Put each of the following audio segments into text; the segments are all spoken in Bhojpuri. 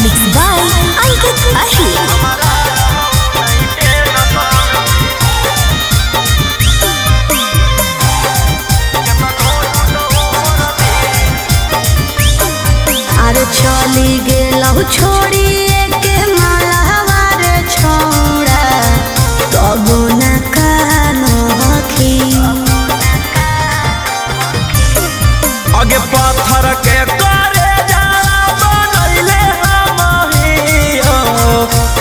Mixed by Ankit Ahir. आरे चली गेलौ छोड़िए के मालहवार छोड़ा तब न कानखी आगे पत्थर के करे जाला बनैले हमहियो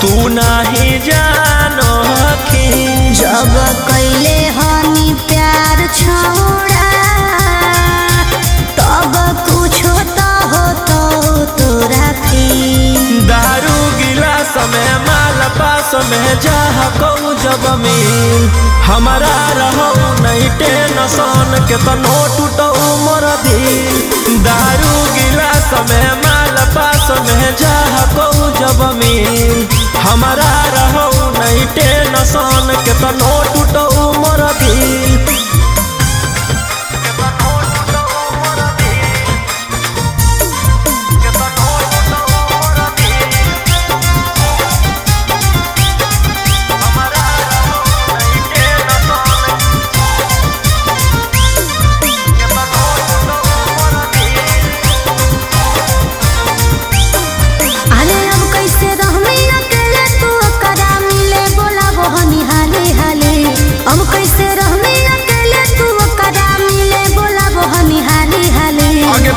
तू नहीं जानखी जब कैले हनी प्यार छोड़ा तब कुछो तो हो तो तोरा फी दारू गिलास में माल पास में जाह कहू जब मिल हमारा रहो नहीं टेंशन के तनो टूटो मोर दिल दारू गिलास में माल पास में जाह कहू जब मिल हमारा रहो नहीं टेंशन के तनो टूटो मोर दिल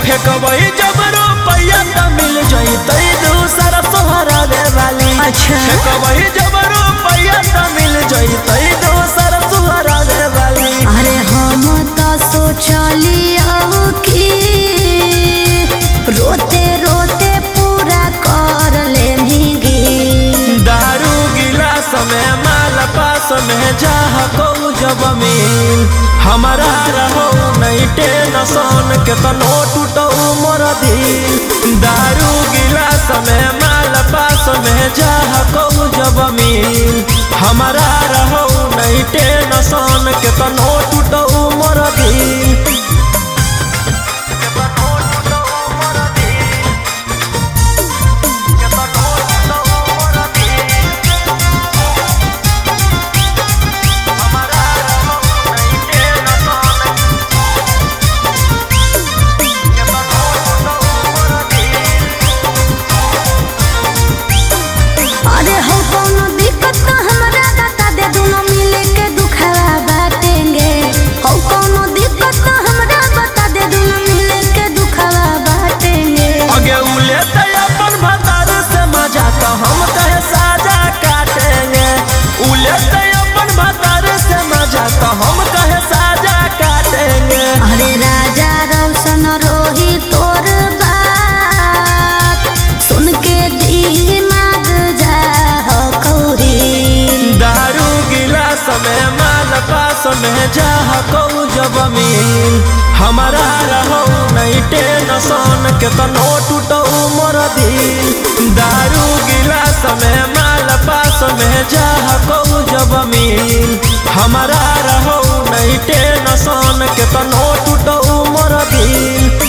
फेंकबई जब रुपया त मिल जइतै दूसरा सोहरा दे वाली फेंकबई जब रुपया त मिल जइतै दूसरा सोहरा दे वाली अरे हम तो सोचलियो कि रोते रोते पूरा कर लेंगे दारू गिलास में माल पास में जाह कहू जब मिल हमारा रहो नहीं टेंशन के तनो टूटो मोर दिल दारू गिलास में माल पास में जाह कहू जब मिल हमारा रहो नहीं टेंशन के तनो टूटो मोर दिल हम कहे साजा काटेंगे उलेटे अपन भतर से मजा तो हम कहे साजा काटेंगे अरे राजा रोशन रोही तोर बात सुन के दिमाग जा हो कौरी दारू गिलास में माल पास में जाह कहू जब मिल हमारा रहो नहीं टेंशन के तनो टूटो मोर दिल दारू गिलास में माल पास में जाह कहू जब मिल हमारा रहो नहीं टेंशन के तनो टूटो मोर दिल।